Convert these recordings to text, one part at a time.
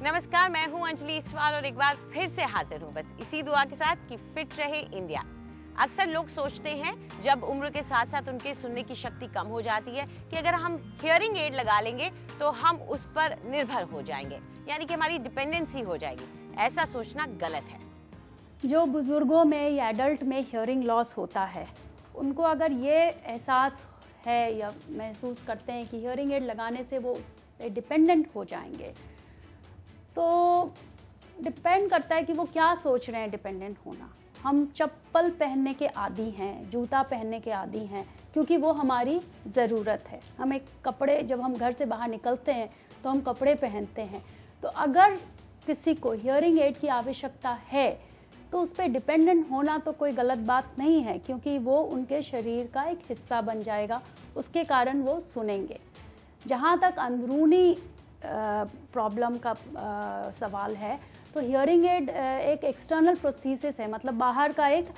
नमस्कार, मैं हूं अंजलि इस्वाल और एक बार फिर से हाजिर हूं बस इसी दुआ के साथ कि फिट रहे इंडिया। अक्सर लोग सोचते हैं जब उम्र के साथ साथ उनके सुनने की शक्ति कम हो जाती है कि अगर हम हियरिंग एड लगा लेंगे तो हम उस पर निर्भर हो जाएंगे, यानी कि हमारी डिपेंडेंसी हो जाएगी। ऐसा सोचना गलत है। जो बुजुर्गों में या एडल्ट में हियरिंग लॉस होता है, उनको अगर ये एहसास है या महसूस करते हैं कि हियरिंग एड लगाने से वो उस पे डिपेंडेंट हो जाएंगे, तो डिपेंड करता है कि वो क्या सोच रहे हैं। डिपेंडेंट होना, हम चप्पल पहनने के आदी हैं, जूता पहनने के आदी हैं, क्योंकि वो हमारी ज़रूरत है। हम एक कपड़े, जब हम घर से बाहर निकलते हैं तो हम कपड़े पहनते हैं। तो अगर किसी को हियरिंग एड की आवश्यकता है तो उस पर डिपेंडेंट होना तो कोई गलत बात नहीं है, क्योंकि वो उनके शरीर का एक हिस्सा बन जाएगा, उसके कारण वो सुनेंगे। जहाँ तक अंदरूनी प्रॉब्लम का सवाल है, तो हियरिंग एड एक एक्सटर्नल प्रोस्थेसिस है, मतलब बाहर का एक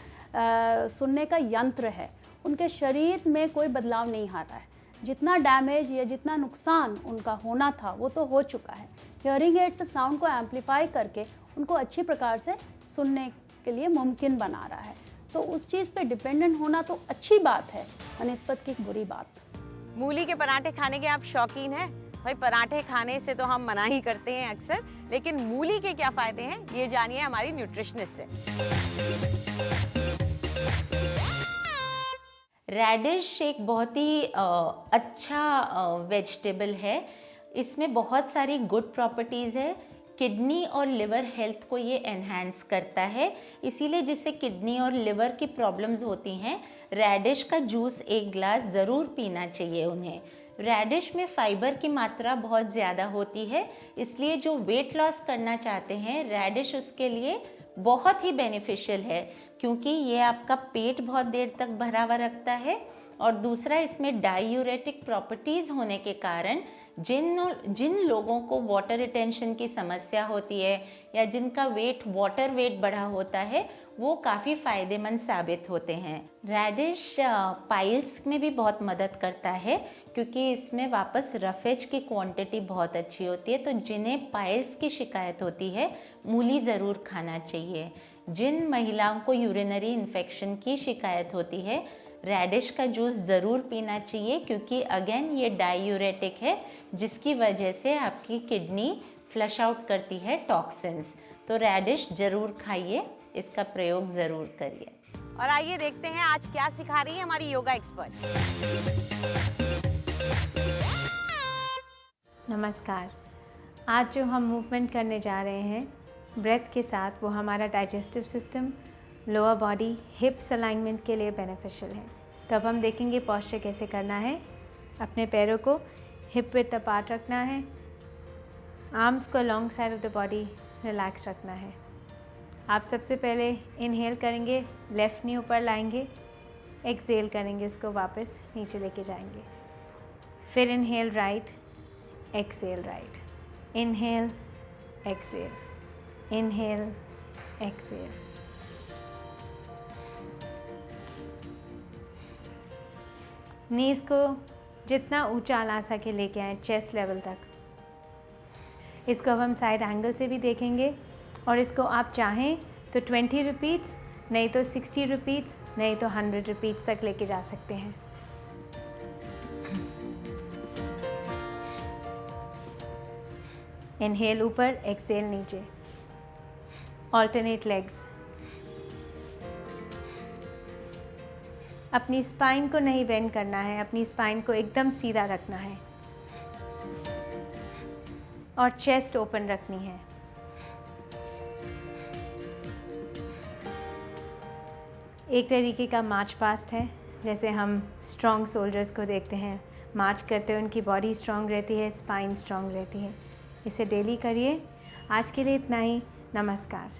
सुनने का यंत्र है। उनके शरीर में कोई बदलाव नहीं आ रहा है। जितना डैमेज या जितना नुकसान उनका होना था वो तो हो चुका है। हियरिंग एड सिर्फ साउंड को एम्पलीफाई करके उनको अच्छी प्रकार से सुनने के लिए मुमकिन बना रहा है। तो उस चीज़ पे डिपेंडेंट होना तो अच्छी बात है, बनिस्बत की बुरी बात। मूली के पराठे खाने के आप शौकीन हैं? भाई, पराठे खाने से तो हम मना ही करते हैं अक्सर, लेकिन मूली के क्या फायदे हैं ये जानिए हमारी न्यूट्रिशनिस्ट से। रेडिश एक बहुत ही अच्छा वेजिटेबल है। इसमें बहुत सारी गुड प्रॉपर्टीज़ है। किडनी और लिवर हेल्थ को ये एनहांस करता है, इसीलिए जिससे किडनी और लिवर की प्रॉब्लम्स होती हैं, रेडिश का जूस एक ग्लास ज़रूर पीना चाहिए उन्हें। रेडिश में फाइबर की मात्रा बहुत ज़्यादा होती है, इसलिए जो वेट लॉस करना चाहते हैं, रेडिश उसके लिए बहुत ही बेनिफिशियल है, क्योंकि ये आपका पेट बहुत देर तक भरा हुआ रखता है। और दूसरा, इसमें डायूरेटिक प्रॉपर्टीज़ होने के कारण जिन लोगों को वाटर रिटेंशन की समस्या होती है या जिनका वाटर वेट बढ़ा होता है, वो काफ़ी फ़ायदेमंद साबित होते हैं। रेडिश पाइल्स में भी बहुत मदद करता है, क्योंकि इसमें वापस रफेज की क्वांटिटी बहुत अच्छी होती है। तो जिन्हें पाइल्स की शिकायत होती है, मूली ज़रूर खाना चाहिए। जिन महिलाओं को यूरिनरी इन्फेक्शन की शिकायत होती है, रेडिश का जूस ज़रूर पीना चाहिए, क्योंकि अगेन ये डायूरेटिक है, जिसकी वजह से आपकी किडनी फ्लश आउट करती है टॉक्सिन्स। तो रेडिश ज़रूर खाइए, इसका प्रयोग ज़रूर करिए। और आइए देखते हैं आज क्या सिखा रही है हमारी योगा एक्सपर्ट। नमस्कार। आज जो हम मूवमेंट करने जा रहे हैं ब्रेथ के साथ, वो हमारा digestive system, lower body, हिप्स alignment के लिए बेनिफिशियल है। तो अब हम देखेंगे पोस्चर कैसे करना है। अपने पैरों को हिप विड्थ अपार्ट रखना है, आर्म्स को along side of the body relax रखना है। आप सबसे पहले इनहेल करेंगे, लेफ़्ट नी ऊपर लाएंगे, एक्सहेल करेंगे, उसको वापस नीचे लेके जाएंगे। फिर inhale right, exhale right, inhale exhale, inhale exhale. Knees को जितना ऊंचा ला सके लेके आए, चेस्ट लेवल तक। इसको अब हम साइड एंगल से भी देखेंगे, और इसको आप चाहें तो 20 रिपीट्स, नहीं तो 60 रिपीट्स, नहीं तो 100 रिपीट्स तक लेके जा सकते हैं। इनहेल ऊपर, एक्सहेल नीचे, ऑल्टरनेट लेग्स। अपनी स्पाइन को नहीं बेंड करना है, अपनी स्पाइन को एकदम सीधा रखना है और चेस्ट ओपन रखनी है। एक तरीके का मार्च पास्ट है, जैसे हम स्ट्रॉन्ग सोल्जर्स को देखते हैं, मार्च करते हुए उनकी बॉडी स्ट्रॉन्ग रहती है, स्पाइन स्ट्रॉन्ग रहती है। इसे डेली करिए। आज के लिए इतना ही। नमस्कार।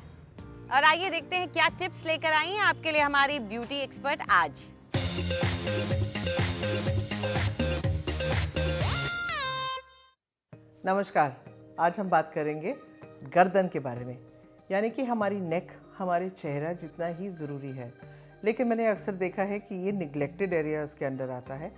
और आइए देखते हैं क्या टिप्स लेकर आई हैं आपके लिए हमारी ब्यूटी एक्सपर्ट आज। नमस्कार। आज हम बात करेंगे गर्दन के बारे में, यानी कि हमारी नेक हमारे चेहरा जितना ही ज़रूरी है, लेकिन मैंने अक्सर देखा है कि ये निगलेक्टेड एरियाज़ के अंडर आता है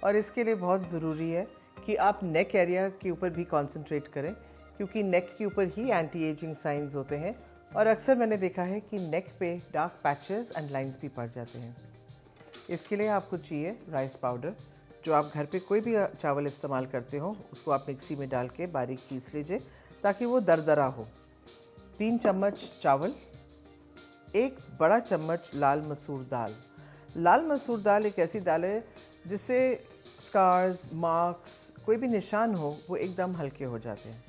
और इसके लिए बहुत ज़रूरी है कि आप नेक एरिया के ऊपर भी कंसंट्रेट करें, क्योंकि नेक के ऊपर ही एंटी एजिंग साइंस होते हैं और अक्सर मैंने देखा है कि नेक पे डार्क पैचेस एंड लाइंस भी पड़ जाते हैं। इसके लिए आपको चाहिए राइस पाउडर, जो आप घर पे कोई भी चावल इस्तेमाल करते हो उसको आप मिक्सी में डाल के बारीक पीस लीजिए ताकि वो दरदरा हो। 3 चम्मच चावल, 1 बड़ा चम्मच लाल मसूर दाल। लाल मसूर दाल एक ऐसी दाल है जिससे स्कार्स, मार्क्स, कोई भी निशान हो वो एकदम हल्के हो जाते हैं।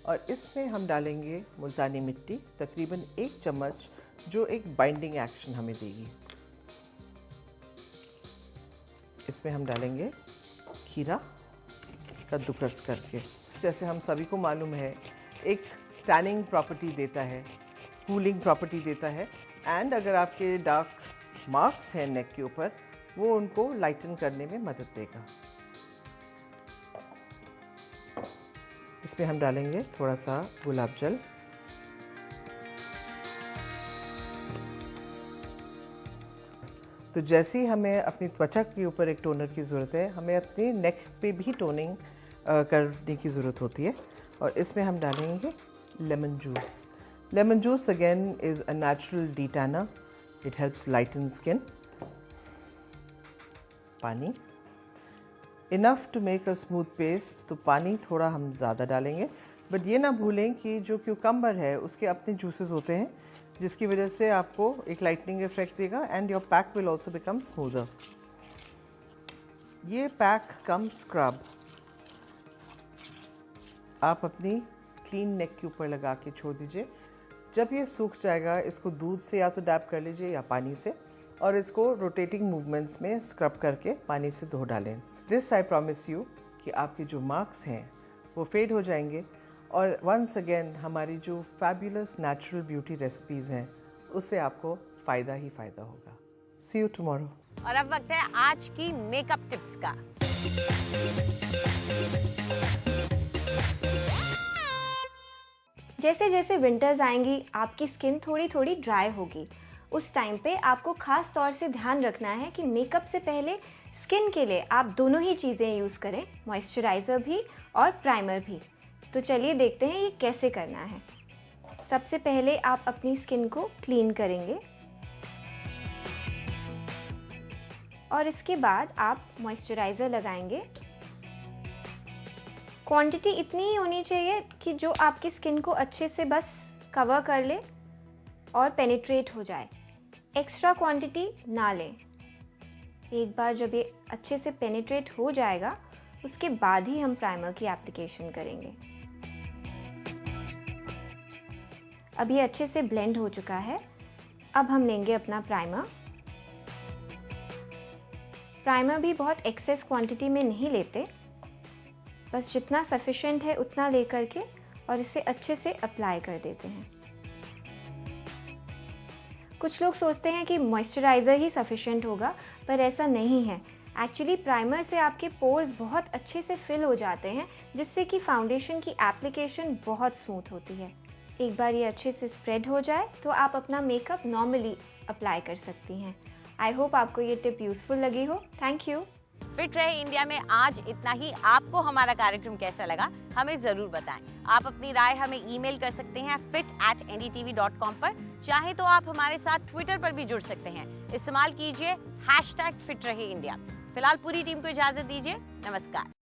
और इसमें हम डालेंगे मुल्तानी मिट्टी, तकरीबन 1 चम्मच, जो एक बाइंडिंग एक्शन हमें देगी। इसमें हम डालेंगे खीरा कद्दूकस करके। जैसे हम सभी को मालूम है, एक टैनिंग प्रॉपर्टी देता है, कूलिंग प्रॉपर्टी देता है, एंड अगर आपके डार्क मार्क्स हैं नेक के ऊपर, वो उनको लाइटन करने में मदद देगा। इसमें हम डालेंगे थोड़ा सा गुलाब जल, तो जैसे ही हमें अपनी त्वचा के ऊपर एक टोनर की ज़रूरत है, हमें अपनी नेक पे भी टोनिंग करने की ज़रूरत होती है। और इसमें हम डालेंगे lemon juice. Lemon juice again is a natural detanner, it helps lighten skin. Pani enough to make a smooth paste, तो पानी थोड़ा हम ज़्यादा डालेंगे, बट ये ना भूलें कि जो क्यूकम्बर है उसके अपने जूसेस होते हैं, जिसकी वजह से आपको एक लाइटनिंग इफेक्ट देगा and your pack will also become smoother. ये पैक कम स्क्रब आप अपनी क्लीन नेक के ऊपर लगा के छोड़ दीजिए। जब ये सूख जाएगा, इसको दूध से या तो डैप कर लीजिए या पानी से, और इसको रोटेटिंग मूवमेंट्स में स्क्रब करके पानी से धो डालें। दिस आई प्रॉमिस यू कि आपके जो मार्क्स हैं वो फेड हो जाएंगे, और वंस अगेन हमारी जो फैबुलस नेचुरल ब्यूटी रेसिपीज़ हैं उससे आपको फ़ायदा ही फ़ायदा होगा। सी यू टुमारो। और अब वक्त है आज की मेकअप टिप्स का। जैसे जैसे विंटर्स आएंगी आपकी स्किन थोड़ी थोड़ी ड्राई होगी। उस टाइम पे आपको खास तौर से ध्यान रखना है कि मेकअप से पहले स्किन के लिए आप दोनों ही चीज़ें यूज़ करें, मॉइस्चराइज़र भी और प्राइमर भी। तो चलिए देखते हैं ये कैसे करना है। सबसे पहले आप अपनी स्किन को क्लीन करेंगे और इसके बाद आप मॉइस्चराइज़र लगाएंगे। क्वांटिटी इतनी ही होनी चाहिए कि जो आपकी स्किन को अच्छे से बस कवर कर ले और पेनिट्रेट हो जाए। एक्स्ट्रा क्वांटिटी ना लें। एक बार जब ये अच्छे से पेनिट्रेट हो जाएगा, उसके बाद ही हम प्राइमर की एप्लीकेशन करेंगे। अब ये अच्छे से ब्लेंड हो चुका है। अब हम लेंगे अपना प्राइमर। प्राइमर भी बहुत एक्सेस क्वांटिटी में नहीं लेते, बस जितना सफिशिएंट है उतना लेकर के और इसे अच्छे से अप्लाई कर देते हैं। कुछ लोग सोचते हैं कि मॉइस्चराइज़र ही सफिशिएंट होगा, पर ऐसा नहीं है। एक्चुअली प्राइमर से आपके पोर्स बहुत अच्छे से फिल हो जाते हैं, जिससे कि फाउंडेशन की एप्लीकेशन बहुत स्मूथ होती है। एक बार ये अच्छे से स्प्रेड हो जाए तो आप अपना मेकअप नॉर्मली अप्लाई कर सकती हैं। आई होप आपको ये टिप यूज़फुल लगी हो। Thank you. फिट रहे इंडिया में आज इतना ही। आपको हमारा कार्यक्रम कैसा लगा हमें जरूर बताएं। आप अपनी राय हमें ईमेल कर सकते हैं fit@ndtv.com पर। चाहे तो आप हमारे साथ ट्विटर पर भी जुड़ सकते हैं। इस्तेमाल कीजिए #फिट रहे इंडिया। फिलहाल पूरी टीम को इजाजत दीजिए। नमस्कार।